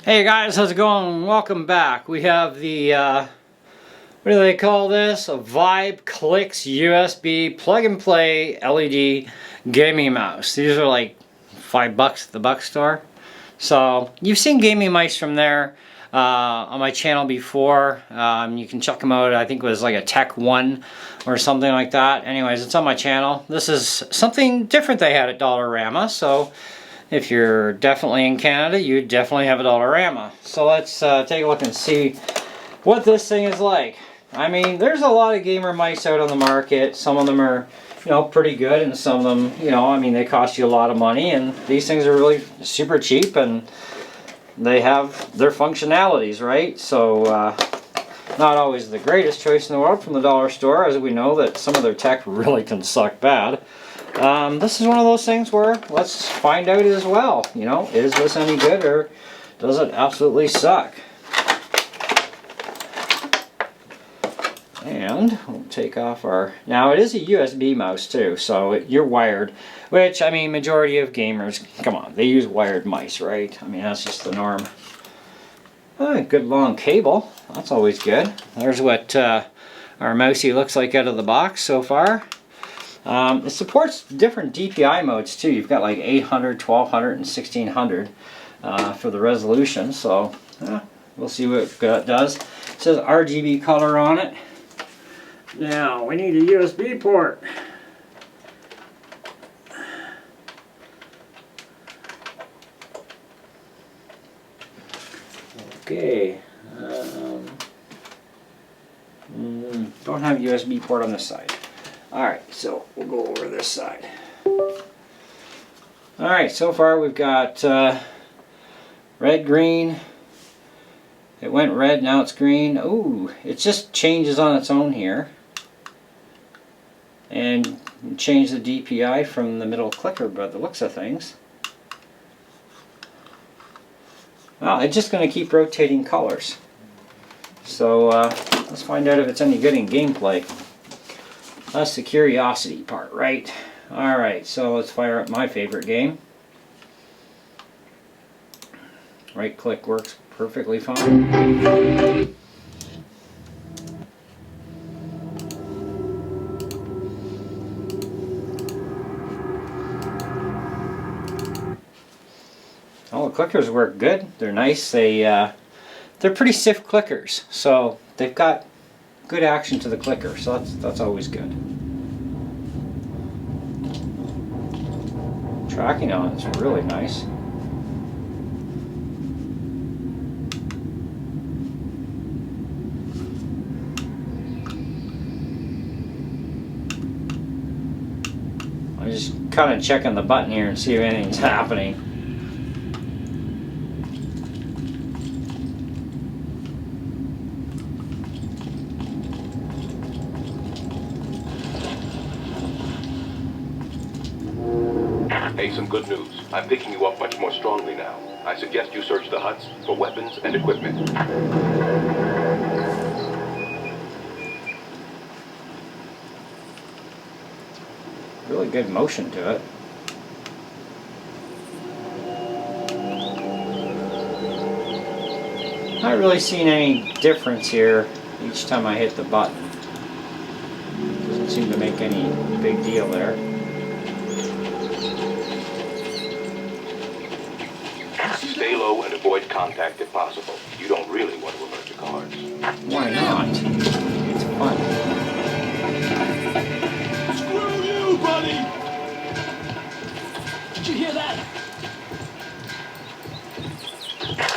Hey guys, how's it going? Welcome back. We have the, what do they call this? A Vibe Clix USB plug and play LED gaming mouse. These are like $5 at the buck store. So you've seen gaming mice from there on my channel before. You can check them out. I think it was like a Tech 1 or something like that. Anyways, it's on my channel. This is something different they had at Dollarama. So if you're definitely in Canada, you definitely have a Dollarama. So let's take a look and see what this thing is like. I mean, there's a lot of gamer mice out on the market. Some of them are, you know, pretty good, and some of them, you know, I mean, they cost you a lot of money, and these things are really super cheap, and they have their functionalities, right? So, not always the greatest choice in the world from the dollar store, as we know that some of their tech really can suck bad. This is one of those things where let's find out as well, you know, is this any good or does it absolutely suck? And we'll take off our, now it is a USB mouse too, so you're wired, which, I mean, majority of gamers, come on, they use wired mice, right? I mean, that's just the norm. Oh, good long cable, that's always good. There's what our mousey looks like out of the box so far. It supports different DPI modes too. You've got like 800, 1200, and 1600 for the resolution. So we'll see what it does. It says RGB color on it. Now we need a USB port. Okay. Don't have a USB port on this side. Alright, so we'll go over this side. Alright, so far we've got red, green. It went red, now it's green. Ooh, it just changes on its own here. And change the DPI from the middle clicker by the looks of things. Well, it's just going to keep rotating colors. So let's find out if it's any good in gameplay. That's the curiosity part, right? Alright, so let's fire up my favorite game. Right click works perfectly fine. All the clickers work good. They're nice. They're pretty stiff clickers, so they've got good action to the clicker, so that's always good. Tracking on it's really nice. I'm just kind of checking the button here and see if anything's happening. Hey, some good news. I'm picking you up much more strongly now. I suggest you search the huts for weapons and equipment. Really good motion to it. Not really seeing any difference here each time I hit the button. Doesn't seem to make any big deal there. Stay low and avoid contact if possible. You don't really want to alert the guards. Why not? It's fun. Screw you, buddy! Did you hear that?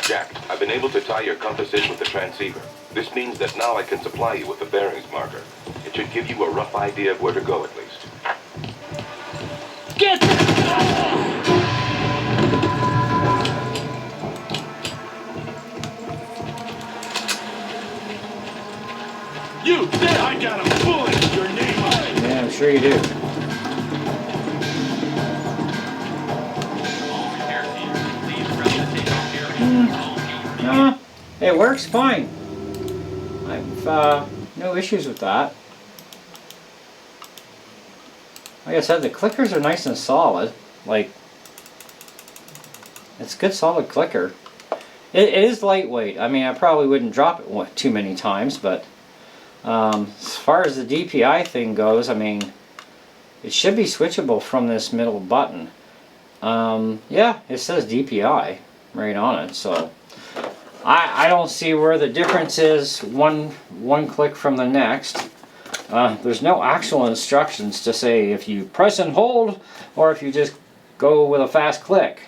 Jack, I've been able to tie your compass in with the transceiver. This means that now I can supply you with the bearings marker. It should give you a rough idea of where to go at least. Get! You there! I got a bullet in your name on it! Yeah, I'm sure you do. It works fine. I've no issues with that. Like I said, the clickers are nice and solid. Like, it's good solid clicker. it is lightweight. I mean, I probably wouldn't drop it too many times, but as far as the DPI thing goes, I mean, it should be switchable from this middle button. Yeah, it says DPI right on it, so I don't see where the difference is one click from the next. There's no actual instructions to say if you press and hold or if you just go with a fast click.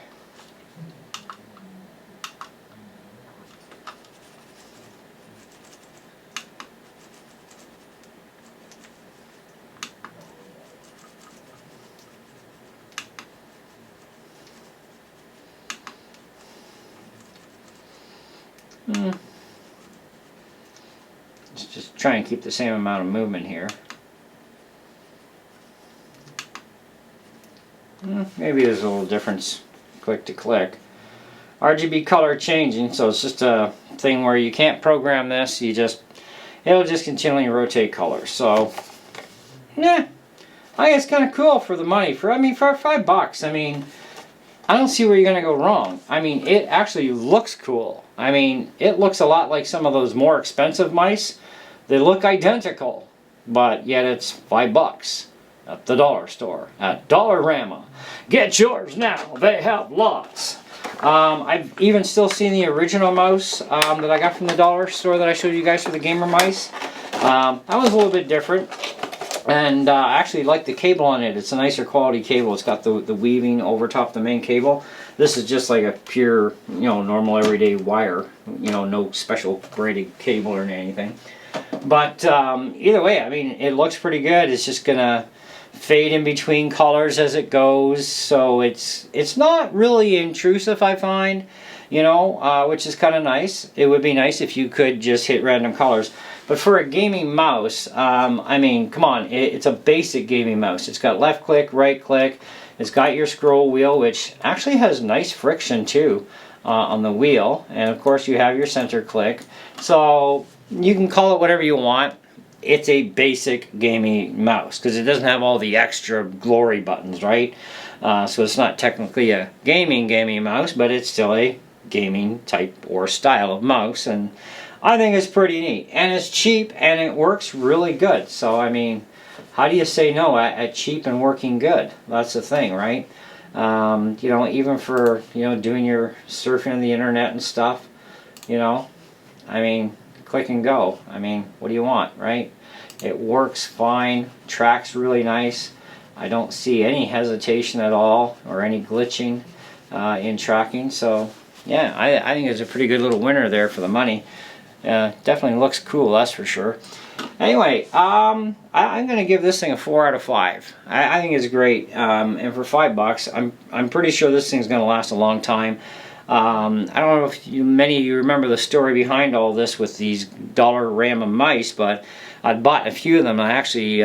Let's just try and keep the same amount of movement here. Maybe there's a little difference click to click. RGB color changing, so it's just a thing where you can't program this. It'll just continually rotate colors. So yeah, I think it's kind of cool for the money. For $5, I mean, I don't see where you're gonna go wrong. I mean, it actually looks cool. I mean, it looks a lot like some of those more expensive mice. They look identical, but yet it's $5 at the dollar store at Dollarama. Get yours now. They have lots. I've even still seen the original mouse that I got from the dollar store that I showed you guys for the gamer mice. That was a little bit different. And I actually like the cable on it. It's a nicer quality cable. It's got the weaving over top the main cable. This is just like a pure, normal everyday wire. No special braided cable or anything. But either way, I mean, it looks pretty good. It's just gonna fade in between colors as it goes. So it's not really intrusive, I find. Which is kind of nice. It would be nice if you could just hit random colors. But for a gaming mouse, I mean, come on, it's a basic gaming mouse. It's got left click, right click. It's got your scroll wheel, which actually has nice friction too on the wheel. And of course you have your center click. So you can call it whatever you want. It's a basic gaming mouse because it doesn't have all the extra glory buttons, right? So it's not technically a gaming mouse, but it's still a gaming type or style of mouse, and I think it's pretty neat. And it's cheap and it works really good. So I mean, how do you say no at cheap and working good? That's the thing, right? Even for doing your surfing on the internet and stuff, I mean, click and go. I mean, what do you want, right? It works fine, tracks really nice. I don't see any hesitation at all or any glitching in tracking. So yeah, I think it's a pretty good little winner there for the money. Definitely looks cool, that's for sure. Anyway, I'm going to give this thing a 4 out of 5. I think it's great, and for $5, I'm pretty sure this thing's going to last a long time. I don't know if many of you remember the story behind all this with these Dollarama mice, but I'd bought a few of them. I actually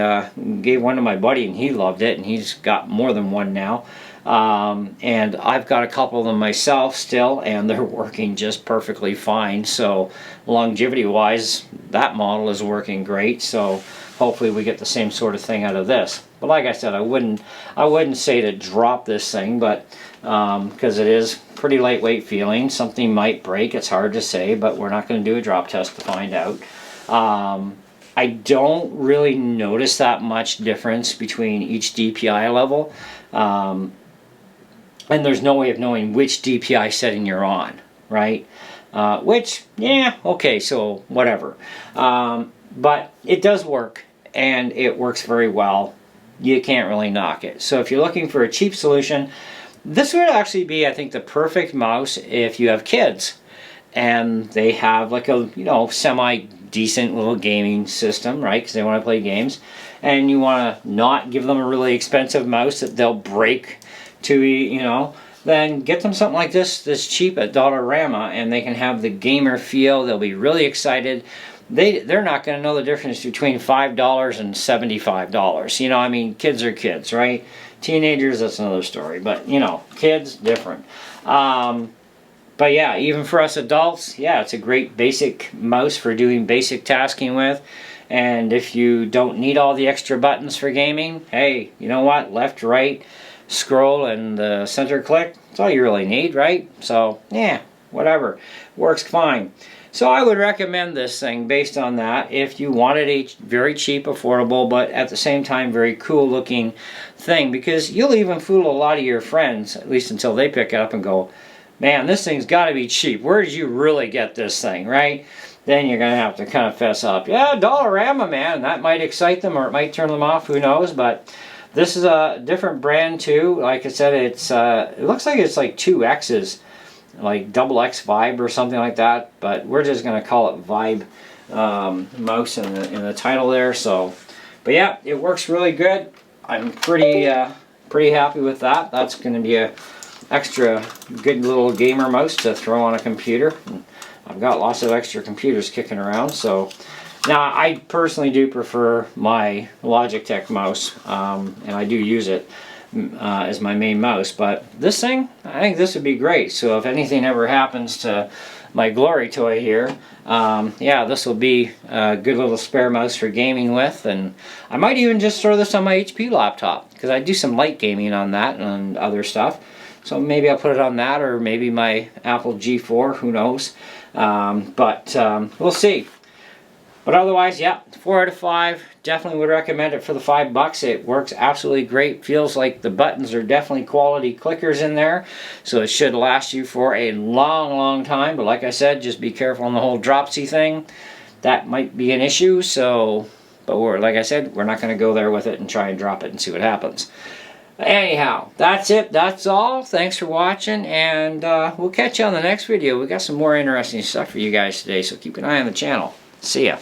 gave one to my buddy, and he loved it, and he's got more than one now. And I've got a couple of them myself still, and they're working just perfectly fine. So longevity wise, that model is working great. So hopefully we get the same sort of thing out of this. But like I said, I wouldn't say to drop this thing, but because it is pretty lightweight feeling. Something might break, it's hard to say, but we're not going to do a drop test to find out. I don't really notice that much difference between each DPI level. And there's no way of knowing which DPI setting you're on, right? Which, yeah, okay, so whatever. But it does work, and it works very well. You can't really knock it. So if you're looking for a cheap solution, this would actually be, I think, the perfect mouse if you have kids. And they have like a, semi-decent little gaming system, right? Because they want to play games. And you want to not give them a really expensive mouse that they'll break to, then get them something like this that's cheap at Dollarama, and they can have the gamer feel. They'll be really excited. They're not going to know the difference between $5 and $75. Kids are kids, right? Teenagers, that's another story. But, kids, different. But yeah, even for us adults, yeah, it's a great basic mouse for doing basic tasking with. And if you don't need all the extra buttons for gaming, hey, you know what? Left, right, scroll, and the center click, that's all you really need, right? So, yeah, whatever. Works fine. So I would recommend this thing based on that if you wanted a very cheap, affordable, but at the same time very cool looking thing, because you'll even fool a lot of your friends, at least until they pick it up and go, man, this thing's got to be cheap. Where did you really get this thing, right? Then you're going to have to kind of fess up. Yeah, Dollarama, man. That might excite them or it might turn them off, who knows, but this is a different brand too. Like I said, it's it looks like it's like 2X's, like double X Vibe or something like that, but we're just going to call it Vibe mouse in the title there. So, but yeah, it works really good. I'm pretty happy with that. That's going to be a extra good little gamer mouse to throw on a computer. I've got lots of extra computers kicking around, so now I personally do prefer my Logitech mouse, and I do use it as my main mouse, but this thing, I think this would be great. So if anything ever happens to my glory toy here, yeah, this will be a good little spare mouse for gaming with, and I might even just throw this on my HP laptop, because I do some light gaming on that and other stuff. So maybe I'll put it on that, or maybe my Apple G4, who knows. But we'll see. But otherwise, yeah, 4 out of 5. Definitely would recommend it for the $5. It works absolutely great. Feels like the buttons are definitely quality clickers in there. So it should last you for a long, long time. But like I said, just be careful on the whole dropsy thing. That might be an issue. So, but like I said, we're not going to go there with it and try and drop it and see what happens. Anyhow, that's it. That's all. Thanks for watching, and we'll catch you on the next video. We got some more interesting stuff for you guys today, so keep an eye on the channel. See ya.